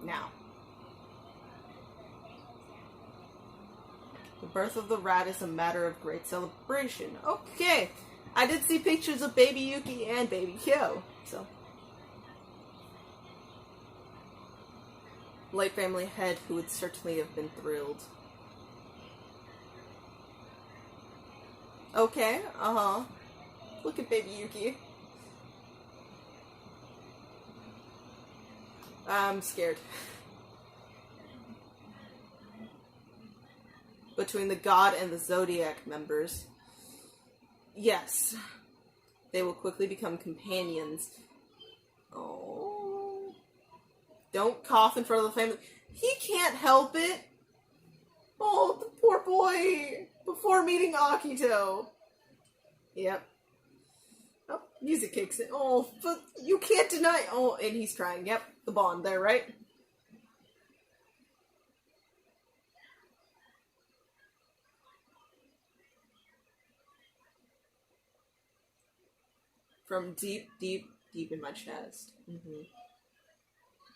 now. The birth of the rat is a matter of great celebration. Okay. I did see pictures of baby Yuki and baby Kyo, so. Light family head who would certainly have been thrilled. Okay, Look at baby Yuki. I'm scared. Between the god and the Zodiac members. Yes. They will quickly become companions. Oh. Don't cough in front of the family. He can't help it. Oh, the poor boy. Before meeting Akito. Yep. Oh, music kicks in. Oh, but you can't deny. Oh, and he's crying. Yep, the bond there, right? From deep, deep, deep in my chest. Mm-hmm.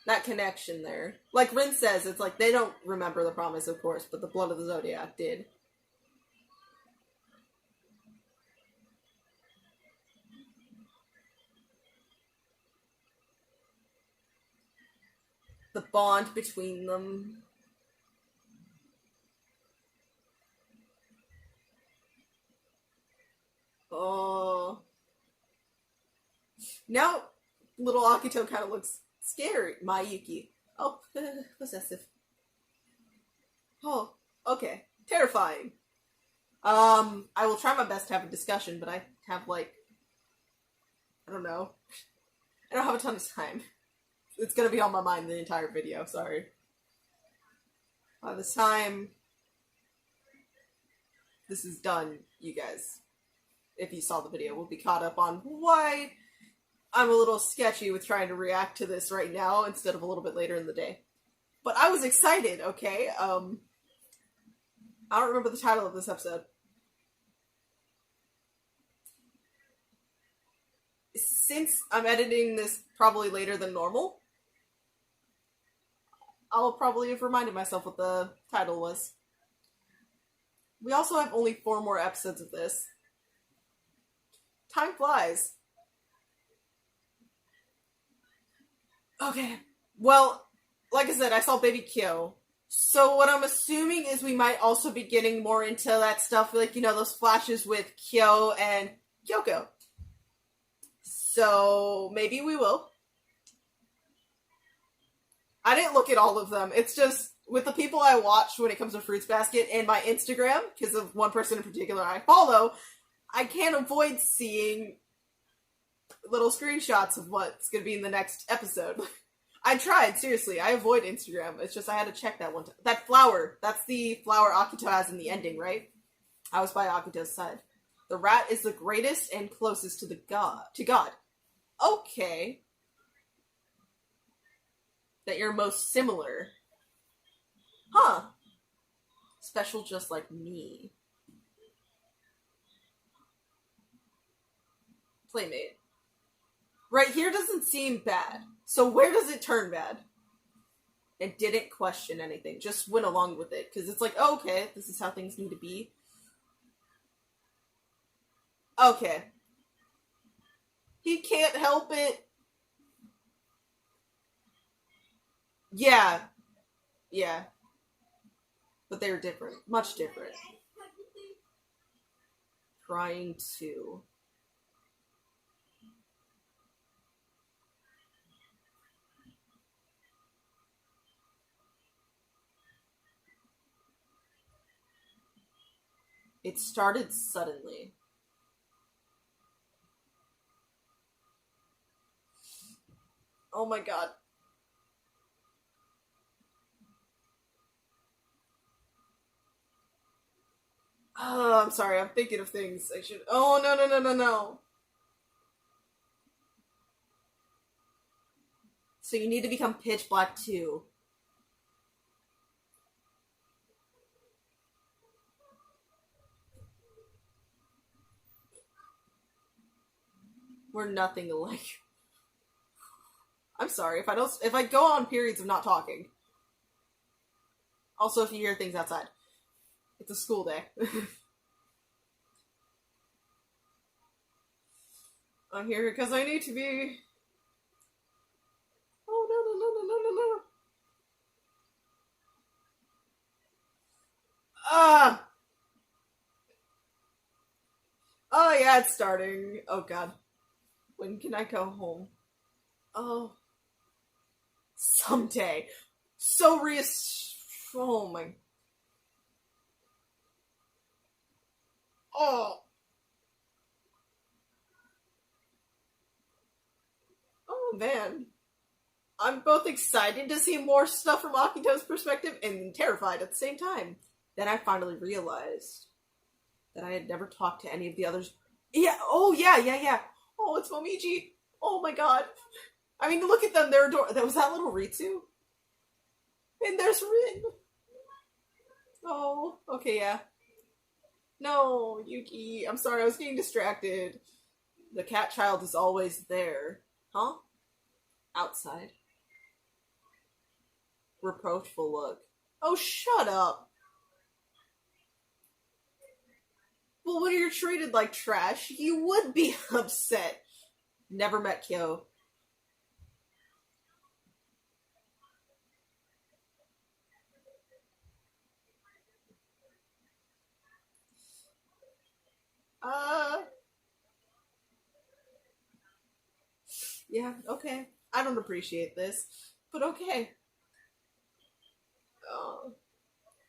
That connection there. Like Rin says, it's like they don't remember the promise, of course, but the blood of the Zodiac did. The bond between them. Oh. Now, little Akito kind of looks scary. My Yuki. Oh, possessive. Oh, okay. Terrifying. I will try my best to have a discussion, but I have, like, I don't know. I don't have a ton of time. It's gonna be on my mind the entire video, sorry. By the time this is done, you guys, if you saw the video, will be caught up on why I'm a little sketchy with trying to react to this right now instead of a little bit later in the day. But I was excited, okay? I don't remember the title of this episode. Since I'm editing this probably later than normal, I'll probably have reminded myself what the title was. We also have only 4 more episodes of this. Time flies. Okay. Well, like I said, I saw Baby Kyo. So what I'm assuming is we might also be getting more into that stuff, like, you know, those flashes with Kyo and Kyoko. So maybe we will. I didn't look at all of them. It's just, with the people I watch when it comes to Fruits Basket and my Instagram, because of one person in particular I follow, I can't avoid seeing little screenshots of what's going to be in the next episode. I tried, seriously. I avoid Instagram. It's just I had to check that one time. That flower. That's the flower Akito has in the ending, right? I was by Akito's side. The rat is the greatest and closest to God. Okay. That you're most similar. Huh. Special just like me. Playmate. Right here doesn't seem bad. So where does it turn bad? It didn't question anything. Just went along with it. Because it's like, oh, okay, this is how things need to be. Okay. He can't help it. Yeah. Yeah. But they're different. Much different. Crying too. It started suddenly. Oh my god. Oh, I'm sorry, I'm thinking of things I should... Oh, no. So you need to become pitch black too. We're nothing alike. I'm sorry if I go on periods of not talking. Also, if you hear things outside, it's a school day. I'm here because I need to be. Oh no no no no no no no! Ah! Oh yeah, it's starting. Oh god, when can I go home? Oh, someday. So oh my. Oh. Oh man. I'm both excited to see more stuff from Akito's perspective and terrified at the same time. Then I finally realized that I had never talked to any of the others. Yeah, oh yeah, yeah, yeah. Oh, it's Momiji. Oh my god. I mean, look at them, they're adorable. That was that little Ritsu? And there's Rin. Oh, okay, yeah. No, Yuki. I'm sorry, I was getting distracted. The cat child is always there. Huh? Outside. Reproachful look. Oh, shut up. Well, when you're treated like trash, you would be upset. Never met Kyo. Uh, yeah, okay. I don't appreciate this, but okay. Uh,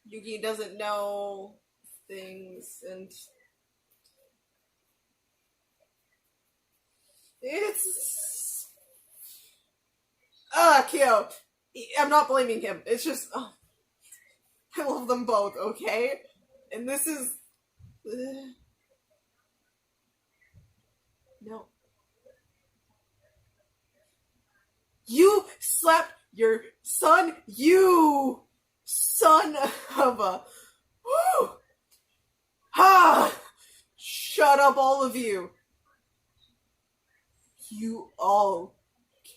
Yuki doesn't know things, and it's Kyo. I'm not blaming him. It's just I love them both. Okay, and this is no. You slapped your son. You son of a. Woo! Ha! Shut up, all of you. You all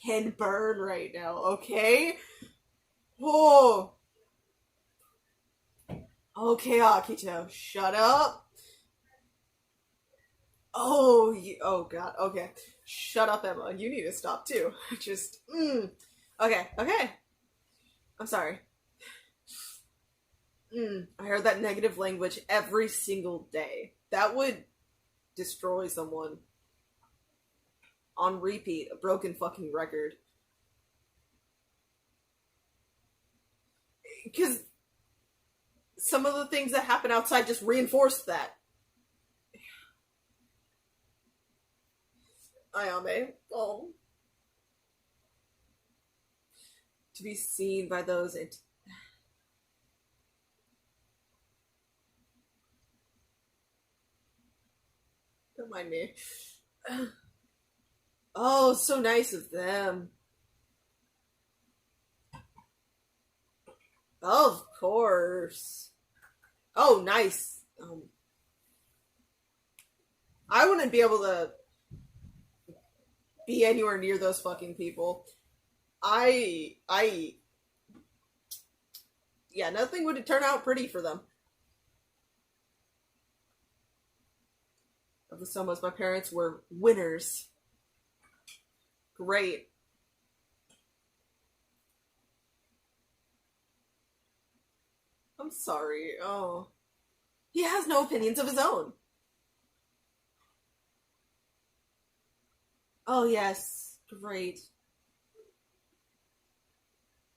can burn right now, okay? Oh. Okay, Akito, shut up. Oh, oh god, okay. Shut up, Emma. You need to stop too. Just, Okay, okay. I'm sorry. I heard that negative language every single day. That would destroy someone. On repeat, a broken fucking record. Because some of the things that happen outside just reinforce that. Ayame. Oh. To be seen by those. Don't mind me. Oh, so nice of them. Of course. Oh, nice. I wouldn't be able to be anywhere near those fucking people. Yeah, nothing would turn out pretty for them. Of the Somas, my parents were winners. Great. I'm sorry. Oh. He has no opinions of his own. Oh, yes. Great.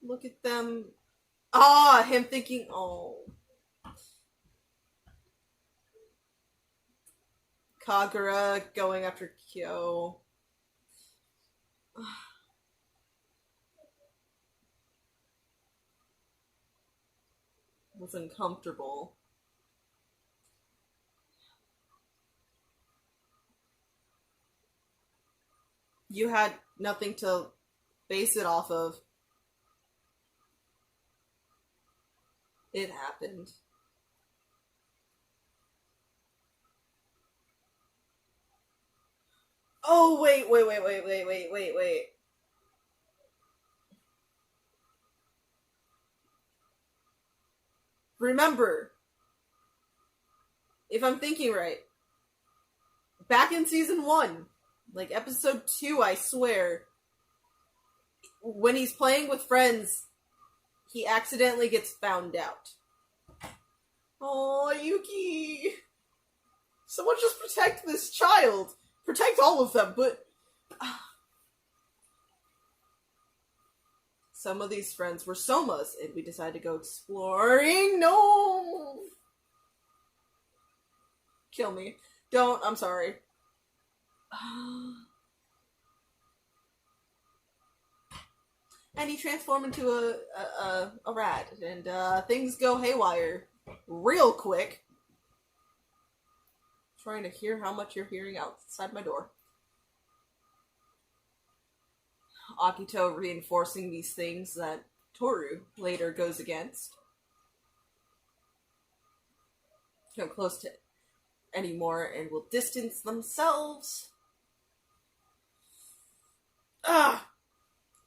Look at them. Ah, him thinking, oh. Kagura going after Kyo. Was uncomfortable. You had nothing to base it off of. It happened. Oh, wait. remember, if I'm thinking right, back in season 1, like episode 2, I swear, when he's playing with friends, he accidentally gets found out. Oh, Yuki! Someone just protect this child! Protect all of them, but... Some of these friends were Somas, and we decided to go exploring. No! Kill me. Don't, I'm sorry. And he transformed into a rat, and things go haywire real quick. Trying to hear how much you're hearing outside my door. Akito reinforcing these things that Toru later goes against. Come close to anymore and will distance themselves. Ah!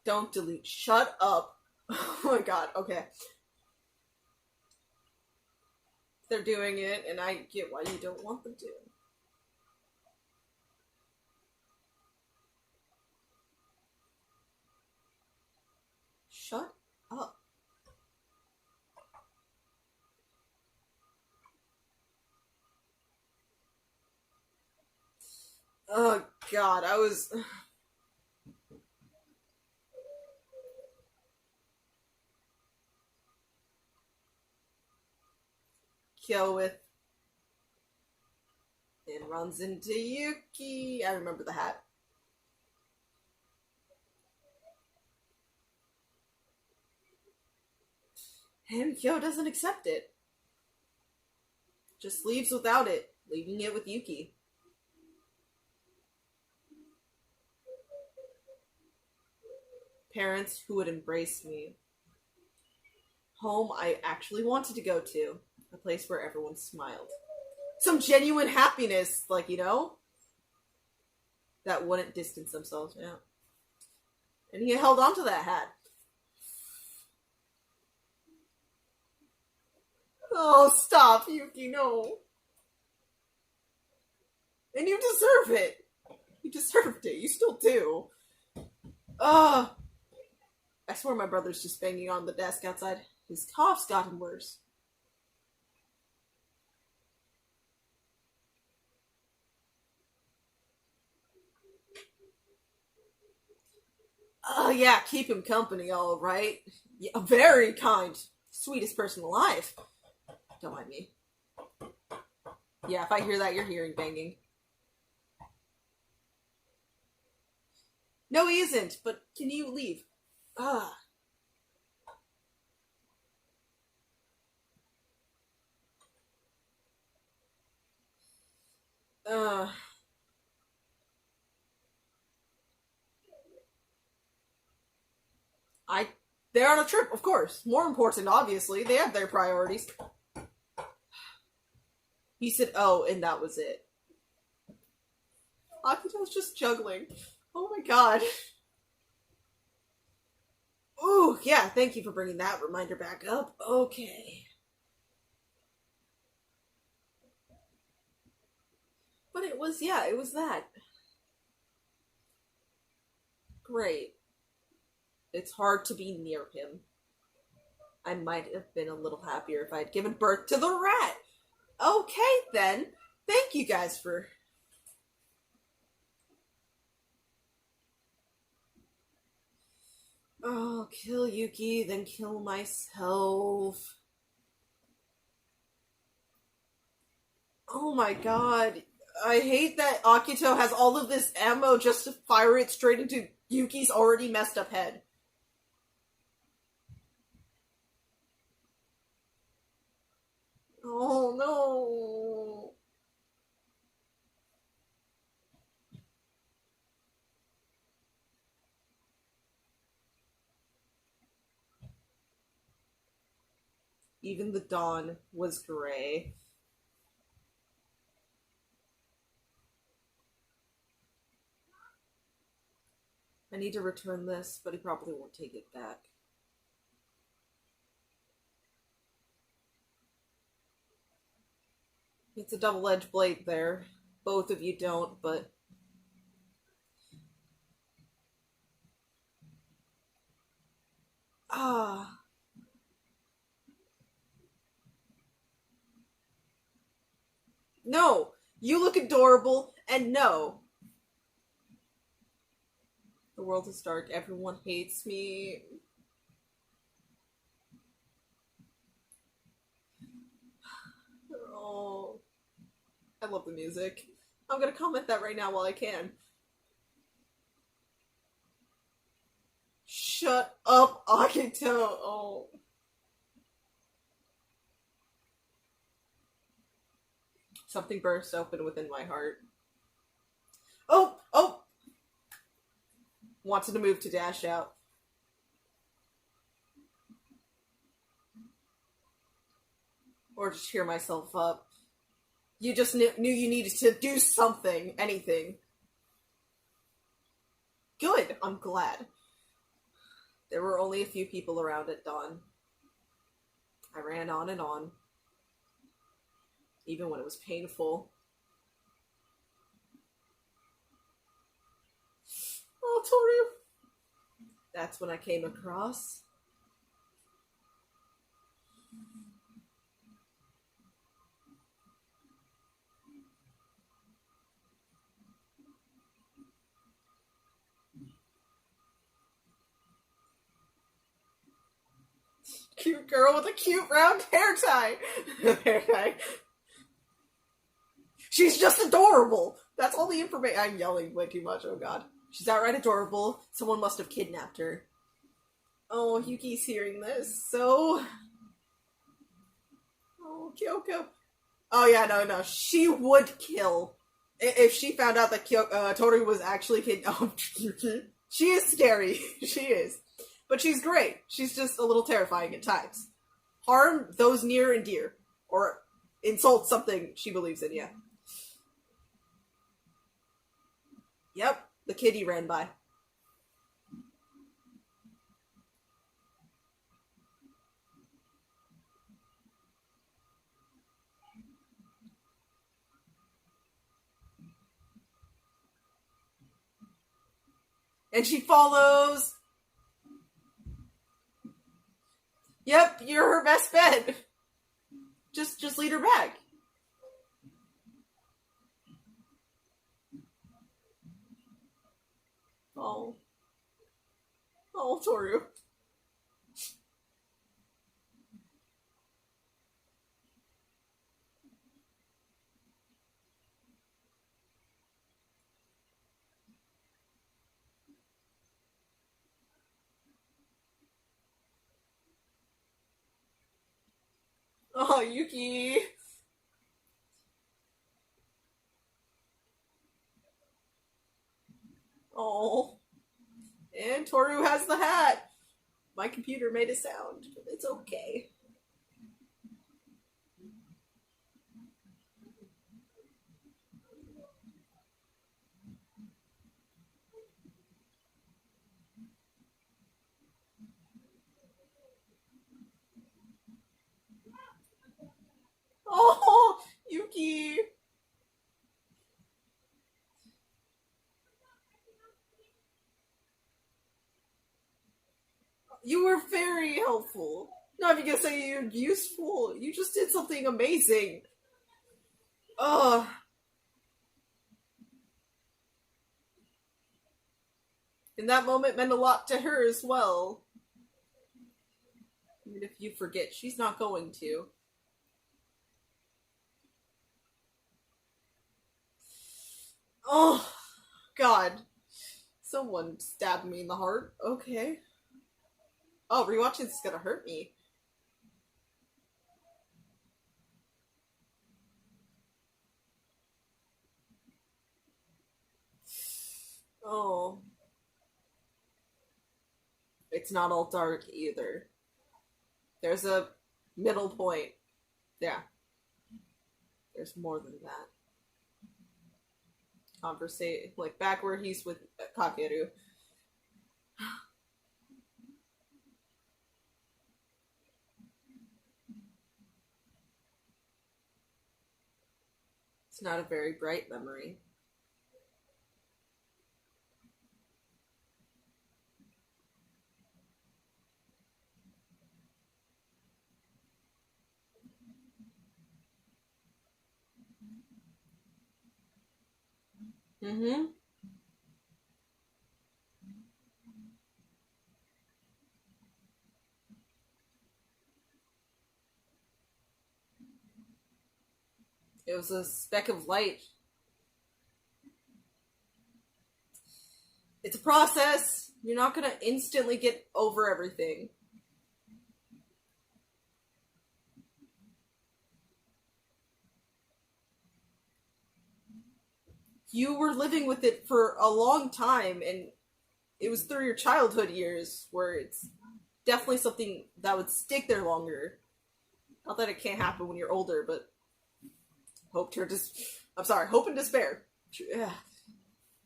Don't delete. Shut up. Oh my god, okay. They're doing it, and I get why you don't want them to. Shut up. Oh god, I was... Kill with... and runs into Yuki. I remember the hat. And Kyo doesn't accept it. Just leaves without it, leaving it with Yuki. Parents who would embrace me. Home I actually wanted to go to. A place where everyone smiled. Some genuine happiness, like, you know? That wouldn't distance themselves, yeah. And he held on to that hat. Oh, stop, Yuki, no. And you deserve it. You deserved it. You still do. I swear my brother's just banging on the desk outside. His cough's gotten worse. Yeah, keep him company, all right. Yeah, very kind. Sweetest person alive. Don't mind me. Yeah, if I hear that, you're hearing banging. No, he isn't, but can you leave? They're on a trip, of course. More important, obviously. They have their priorities. He said, oh, and that was it. Akito's just juggling. Oh my god. Ooh, yeah, thank you for bringing that reminder back up. Okay. But it was that. Great. It's hard to be near him. I might have been a little happier if I had given birth to the rat. Okay, then. Thank you guys for... Oh, kill Yuki, then kill myself. Oh my god. I hate that Akito has all of this ammo just to fire it straight into Yuki's already messed up head. Oh no. Even the dawn was gray. I need to return this, but he probably won't take it back. It's a double-edged blade there. Both of you don't, but... Ah. No! You look adorable, and no. The world is dark. Everyone hates me. Oh. I love the music. I'm gonna comment that right now while I can. Shut up, Akito! Oh. Something burst open within my heart. Oh! Oh! Wanted to move to dash out. Or to cheer myself up. You just knew you needed to do something. Anything. Good. I'm glad. There were only a few people around at dawn. I ran on and on. Even when it was painful. Oh, Toru. That's when I came across. Cute girl with a cute round hair tie. Hair tie. She's just adorable. That's all the information. I'm yelling way too much. Oh god. She's outright adorable. Someone must have kidnapped her. Oh, Yuki's hearing this, so... Oh, Kyoko. Oh yeah, no. She would kill. If she found out that Toru was actually kidnapped. She is scary. She is. But she's great. She's just a little terrifying at times. Harm those near and dear. Or insult something she believes in, yeah. Yep, the kitty ran by. And she follows. Yep, you're her best bet. Just lead her back. Oh. Oh, Toru. Oh, Yuki. Oh. And Toru has the hat. My computer made a sound, but it's okay. Oh, Yuki. You were very helpful. Not even gonna say you're useful. You just did something amazing. Ugh. And that moment meant a lot to her as well. Even if you forget, she's not going to. Oh, God. Someone stabbed me in the heart. Okay. Oh, rewatching this is gonna hurt me. Oh. It's not all dark either. There's a middle point. Yeah. There's more than that. Conversate, like back where he's with Kakeru. It's not a very bright memory. Mm-hmm. It was a speck of light. It's a process. You're not gonna instantly get over everything. You were living with it for a long time, and it was through your childhood years where it's definitely something that would stick there longer. Not that it can't happen when you're older, but hope and despair. Yeah.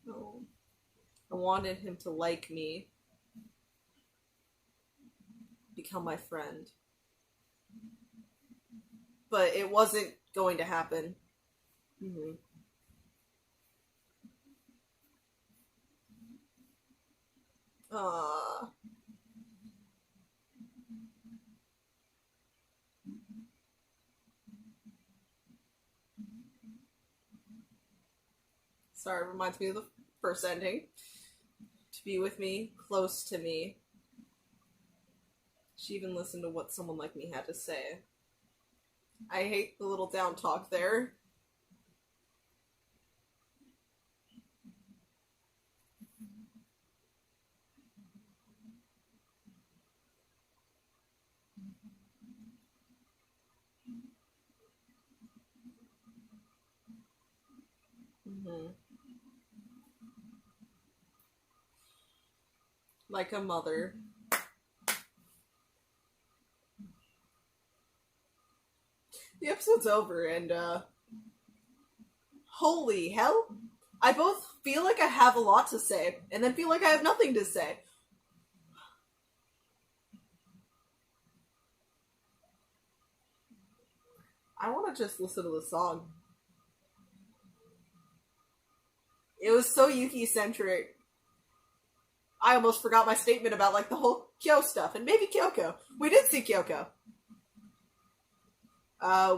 No. I wanted him to like me, become my friend. But it wasn't going to happen. Mm-hmm. Uh, sorry, it reminds me of the first ending. To be with me, close to me. She even listened to what someone like me had to say. I hate the little down talk there. Mm-hmm. Like a mother. The episode's over, and holy hell, I both feel like I have a lot to say, and then feel like I have nothing to say. I want to just listen to the song. It was so Yuki-centric. I almost forgot my statement about, like, the whole Kyo stuff, and maybe Kyoko. We did see Kyoko.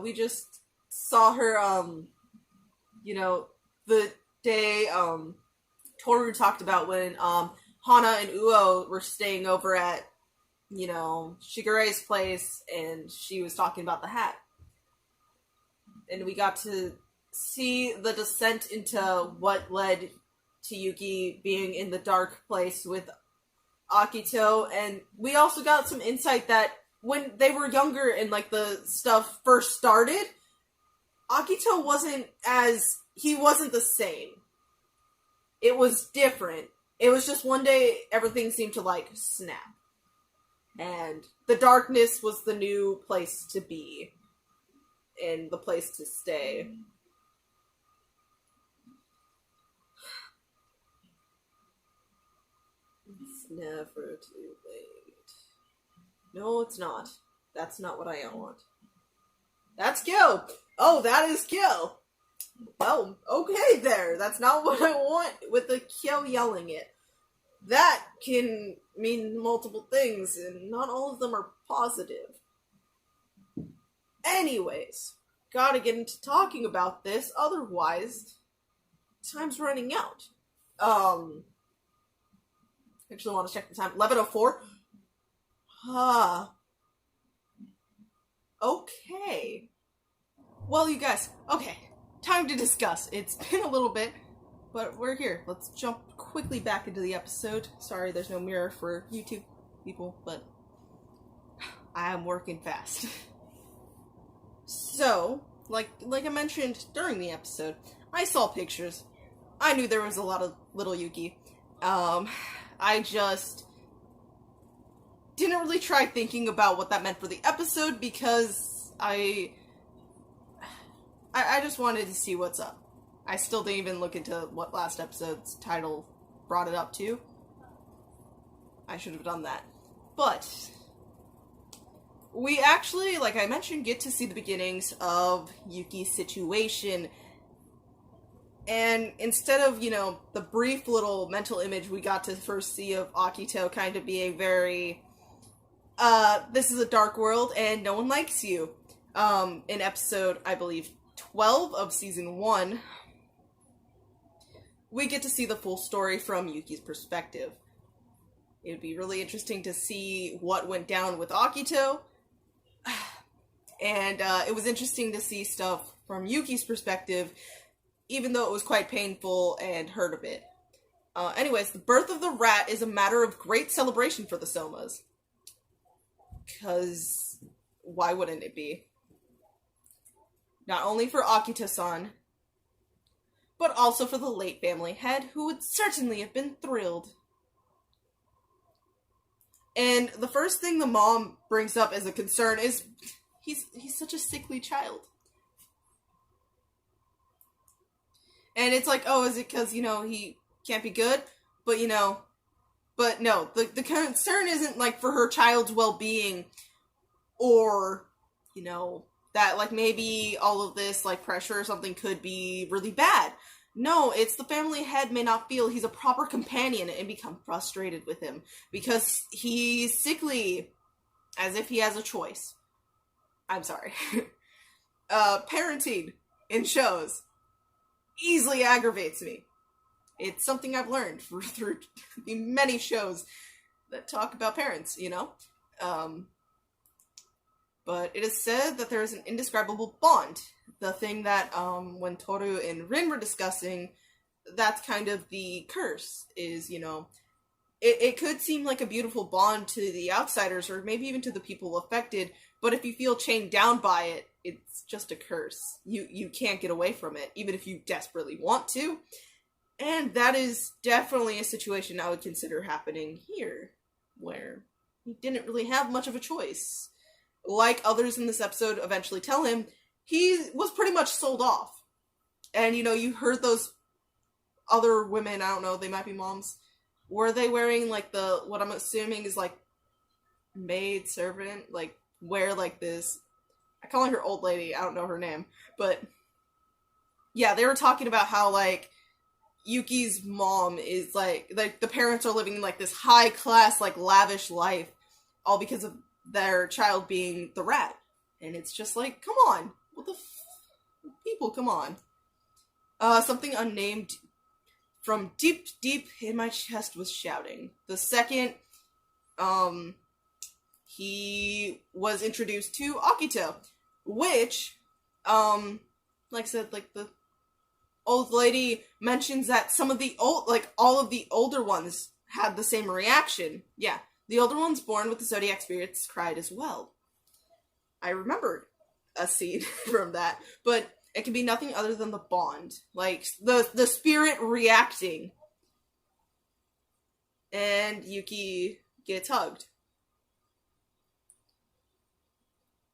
We just saw her, the day, Toru talked about when, Hana and Uo were staying over at, Shigure's place, and she was talking about the hat. And we got to see the descent into what led to Yuki being in the dark place with Akito, and we also got some insight that when they were younger and, like, the stuff first started, Akito wasn't the same. It was different. It was just one day everything seemed to, like, snap. And the darkness was the new place to be. And the place to stay. It's never too late. No, it's not. That's not what I want. That's Gil! Oh, that is Gil! Well, okay there. That's not what I want with the Kyo yelling it. That can mean multiple things, and not all of them are positive. Anyways, gotta get into talking about this, otherwise, time's running out. Actually want to check the time. 11:04? Okay. Well, you guys, okay. Time to discuss. It's been a little bit, but we're here. Let's jump quickly back into the episode. Sorry, there's no mirror for YouTube people, but I am working fast. So, like I mentioned during the episode, I saw pictures. I knew there was a lot of little Yuki. I just didn't really try thinking about what that meant for the episode because I just wanted to see what's up. I still didn't even look into what last episode's title brought it up to. I should have done that. But we actually, like I mentioned, get to see the beginnings of Yuki's situation. And instead of, the brief little mental image we got to first see of Akito kind of being very, this is a dark world and no one likes you, in episode, I believe, 12 of season 1, we get to see the full story from Yuki's perspective. It would be really interesting to see what went down with Akito, and it was interesting to see stuff from Yuki's perspective, even though it was quite painful and hurt a bit. Anyways, the birth of the rat is a matter of great celebration for the Somas. Because why wouldn't it be? Not only for Akito-san, but also for the late family head, who would certainly have been thrilled. And the first thing the mom brings up as a concern is he's such a sickly child. And it's like, oh, is it because, he can't be good? But, but no, the concern isn't, like, for her child's well-being or, that, like, maybe all of this, like, pressure or something could be really bad. No, it's the family head may not feel he's a proper companion and become frustrated with him because he's sickly, as if he has a choice. I'm sorry. Parenting in shows easily aggravates me. It's something I've learned through the many shows that talk about parents, But it is said that there is an indescribable bond. The thing that, when Toru and Rin were discussing, that's kind of the curse, is, it could seem like a beautiful bond to the outsiders, or maybe even to the people affected, but if you feel chained down by it, it's just a curse. You can't get away from it, even if you desperately want to. And that is definitely a situation I would consider happening here, where he didn't really have much of a choice. Like others in this episode eventually tell him, he was pretty much sold off. And, you heard those other women, I don't know, they might be moms, were they wearing, like, what I'm assuming is, like, maid servant, like, wear, like, this, I call her old lady, I don't know her name, but, yeah, they were talking about how, like, Yuki's mom is, like, the parents are living, like, this high-class, like, lavish life, all because of their child being the rat. And it's just like, come on. What the people, come on. Something unnamed from deep, deep in my chest was shouting. The second, he was introduced to Akito, which, like I said, like, the old lady mentions that some of the all of the older ones had the same reaction. Yeah, the older ones born with the Zodiac spirits cried as well. I remembered a scene from that, but it can be nothing other than the bond. Like, the spirit reacting. And Yuki gets hugged.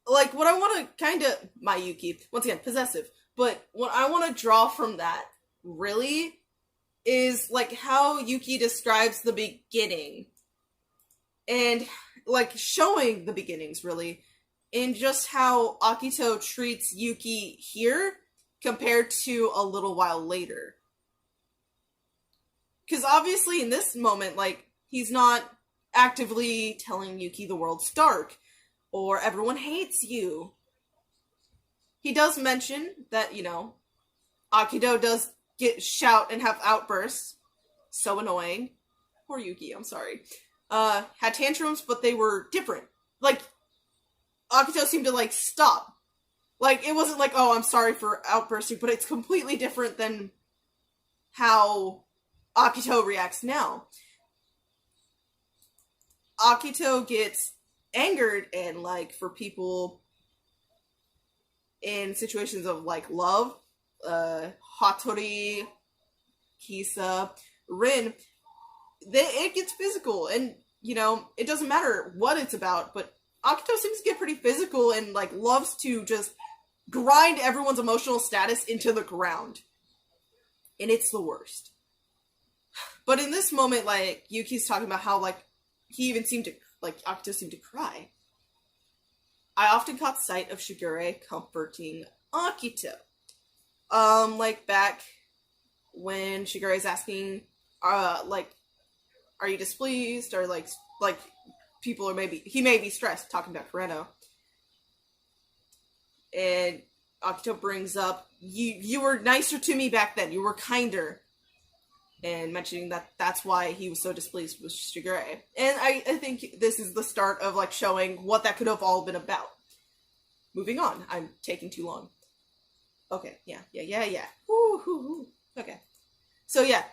Like, what I want to kind of... My Yuki, once again, possessive. But what I want to draw from that, really, is, like, how Yuki describes the beginning. And, like, showing the beginnings, really, in just how Akito treats Yuki here compared to a little while later. Because obviously in this moment, like, he's not actively telling Yuki the world's dark, or everyone hates you. He does mention that, Akito does shout and have outbursts. So annoying. Poor Yuki, I'm sorry. Had tantrums, but they were different. Like, Akito seemed to, like, stop. Like, it wasn't like, oh, I'm sorry for outbursting, but it's completely different than how Akito reacts now. Akito gets angered, and, like, for people in situations of, like, love, Hattori, Kisa, Rin, it gets physical, and, it doesn't matter what it's about, but Akito seems to get pretty physical and, like, loves to just grind everyone's emotional status into the ground. And it's the worst. But in this moment, like, Yuki's talking about how, like, he even seemed to, like, Akito seemed to cry. I often caught sight of Shigure comforting Akito. Like, back when Shigure is asking, like, are you displeased? Or, like, people are he may be stressed, talking about Kureno. And Akito brings up, you were nicer to me back then. You were kinder. And mentioning that that's why he was so displeased with Shigure. And I think this is the start of, like, showing what that could have all been about. Moving on. I'm taking too long. Okay, yeah. Woo. Okay. So, yeah.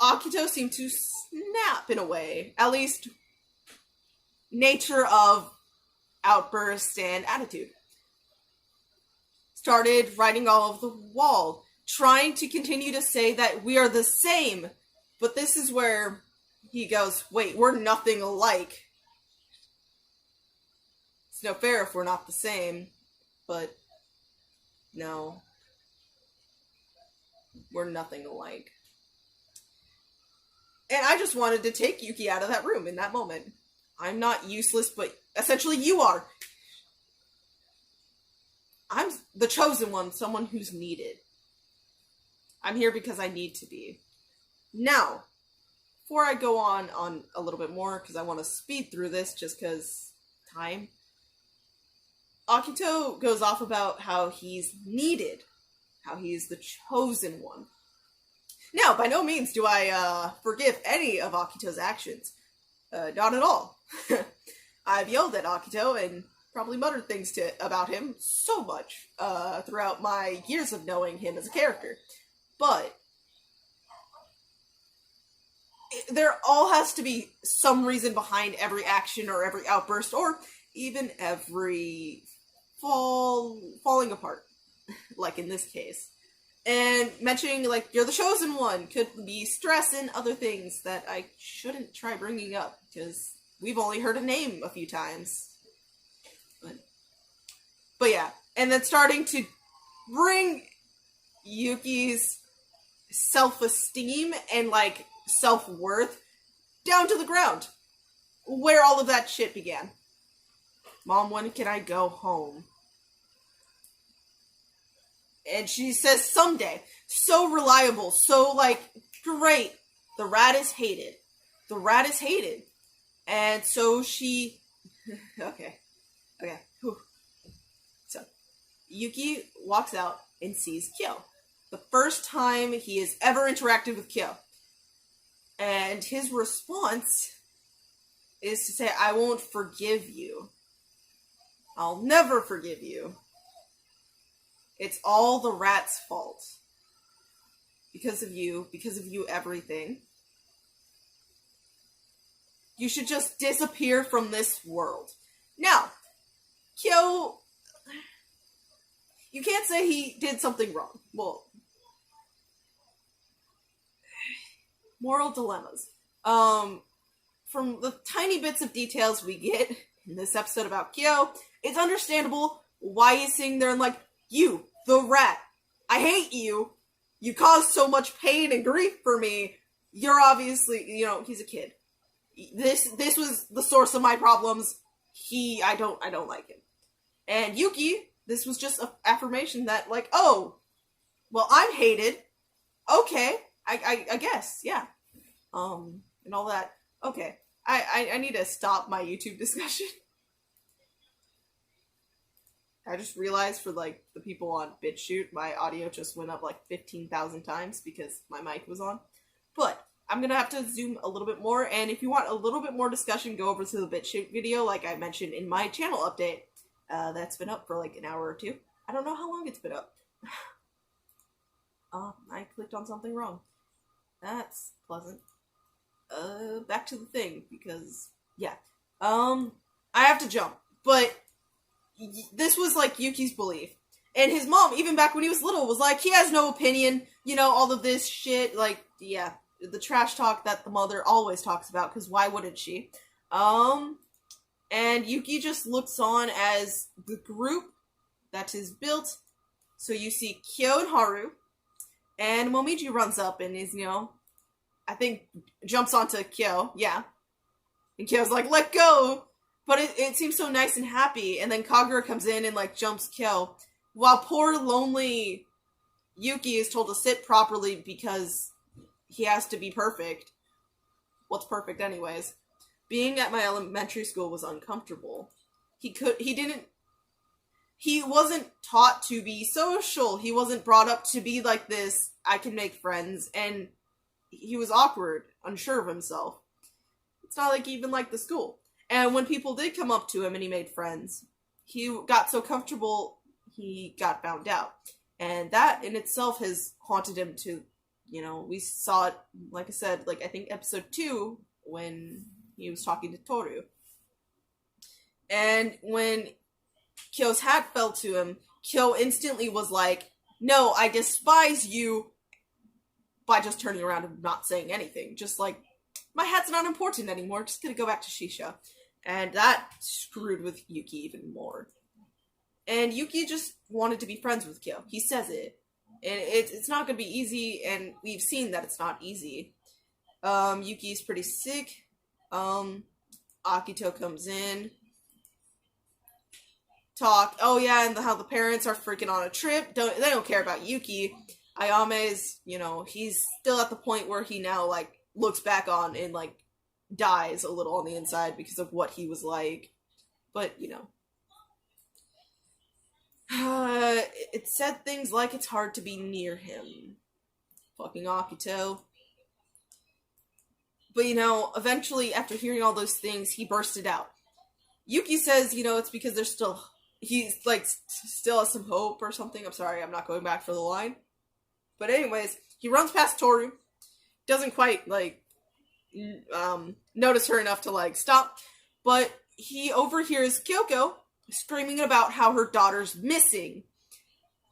Akito seemed to snap in a way. At least, nature of outburst and attitude. Started writing all over the wall, trying to continue to say that we are the same. But this is where he goes, wait, we're nothing alike. It's no fair if we're not the same. But, no. We're nothing alike. And I just wanted to take Yuki out of that room in that moment. I'm not useless, but essentially you are. I'm the chosen one, someone who's needed. I'm here because I need to be. Now, before I go on a little bit more, because I want to speed through this just because time, Akito goes off about how he's needed, how he's the chosen one. Now, by no means do I forgive any of Akito's actions. Not at all. I've yelled at Akito and probably muttered things about him so much throughout my years of knowing him as a character. But there all has to be some reason behind every action or every outburst or even every falling apart, like in this case. And mentioning, like, you're the chosen one could be stress and other things that I shouldn't try bringing up, because we've only heard a name a few times. But yeah, and then starting to bring Yuki's self-esteem and, like, self-worth down to the ground, where all of that shit began. Mom, when can I go home? And she says, someday. So reliable, so, like, great. The rat is hated. The rat is hated. And so she... Okay. Whew. So, Yuki walks out and sees Kyo. The first time he has ever interacted with Kyo. And his response is to say, I won't forgive you. I'll never forgive you. It's all the rat's fault. Because of you everything. You should just disappear from this world. Now, Kyo, you can't say he did something wrong. Well, moral dilemmas. From the tiny bits of details we get in this episode about Kyo, it's understandable why he's sitting there and like, you, the rat, I hate you. You caused so much pain and grief for me. You're obviously, he's a kid. This was the source of my problems. I don't like him. And Yuki, this was just an affirmation that, like, oh, well, I'm hated. Okay, I guess, yeah. And all that. Okay, I need to stop my YouTube discussion. I just realized for, like, the people on BitChute, my audio just went up, like, 15,000 times because my mic was on. But I'm going to have to zoom a little bit more, and if you want a little bit more discussion, go over to the BitChute video, like I mentioned in my channel update. That's been up for, like, an hour or two. I don't know how long it's been up. I clicked on something wrong. That's pleasant. Back to the thing, because, yeah. I have to jump, but this was, like, Yuki's belief. And his mom, even back when he was little, was like, he has no opinion, all of this shit, like, yeah, the trash talk that the mother always talks about, because why wouldn't she? And Yuki just looks on as the group that is built. So you see Kyo and Haru, and Momiji runs up and is, I think jumps onto Kyo, yeah. And Kyo's like, let go! But it seems so nice and happy, and then Kagura comes in and, like, jumps Kyo, while poor, lonely Yuki is told to sit properly because he has to be perfect. What's perfect anyways? Being at my elementary school was uncomfortable. He wasn't taught to be social. He wasn't brought up to be like this, I can make friends, and he was awkward, unsure of himself. It's not like he even liked the school. And when people did come up to him and he made friends, he got so comfortable, he got found out. And that in itself has haunted him to, we saw it, like I said, I think episode 2, when he was talking to Toru. And when Kyo's hat fell to him, Kyo instantly was like, no, I despise you, by just turning around and not saying anything. Just like, my hat's not important anymore, just gonna go back to Shisha. And that screwed with Yuki even more. And Yuki just wanted to be friends with Kyo. He says it. And it's not gonna be easy, and we've seen that it's not easy. Yuki's pretty sick. Akito comes in. Talk. Oh yeah, and how the parents are freaking on a trip. They don't care about Yuki. Ayame's, he's still at the point where he now, looks back on and, dies a little on the inside because of what he was like. But, it said things like it's hard to be near him. Fucking Akito. But, eventually, after hearing all those things, he bursted out. Yuki says, it's because he's, still has some hope or something. I'm sorry, I'm not going back for the line. But anyways, he runs past Toru. Doesn't quite, notice her enough to, stop. But he overhears Kyoko screaming about how her daughter's missing.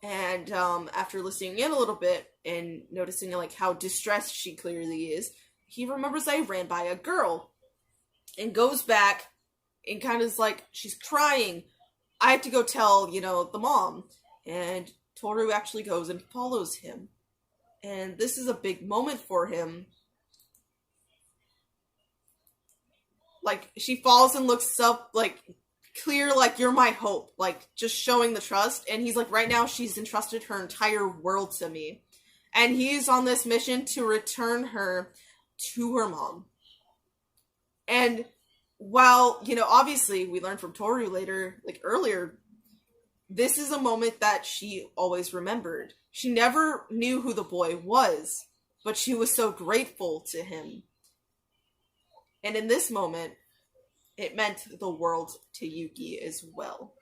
And, after listening in a little bit and noticing, how distressed she clearly is, he remembers they ran by a girl. And goes back and kind of is like, she's crying. I have to go tell, the mom. And Toru actually goes and follows him. And this is a big moment for him. She falls and looks up, clear, you're my hope. Just showing the trust. And he's like, right now she's entrusted her entire world to me. And he's on this mission to return her to her mom. And while, obviously we learned from Toru later, earlier, this is a moment that she always remembered. She never knew who the boy was, but she was so grateful to him. And in this moment, it meant the world to Yuki as well.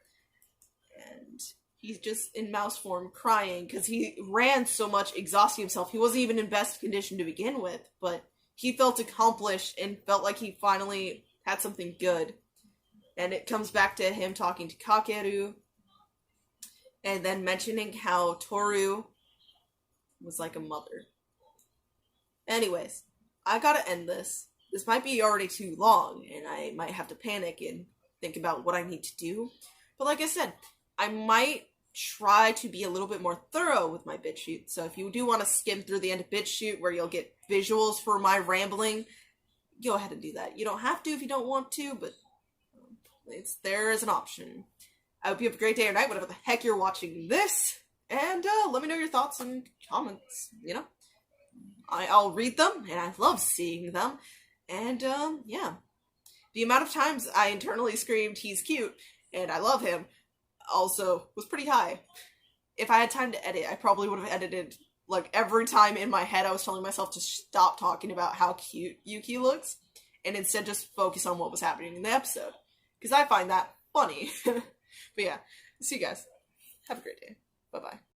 And he's just in mouse form crying because he ran so much, exhausting himself. He wasn't even in best condition to begin with, but he felt accomplished and felt like he finally had something good. And it comes back to him talking to Kakeru, and then mentioning how Toru was like a mother. Anyways, I gotta end this. This might be already too long, and I might have to panic and think about what I need to do. But like I said, I might try to be a little bit more thorough with my BitChute. So if you do want to skim through the end of BitChute where you'll get visuals for my rambling, go ahead and do that. You don't have to if you don't want to, but it's there as an option. I hope you have a great day or night, whatever the heck you're watching this. And let me know your thoughts and comments, I'll read them, and I love seeing them. And, yeah. The amount of times I internally screamed, he's cute, and I love him, also was pretty high. If I had time to edit, I probably would have edited, every time in my head I was telling myself to stop talking about how cute Yuki looks, and instead just focus on what was happening in the episode. Because I find that funny. But yeah, see you guys. Have a great day. Bye-bye.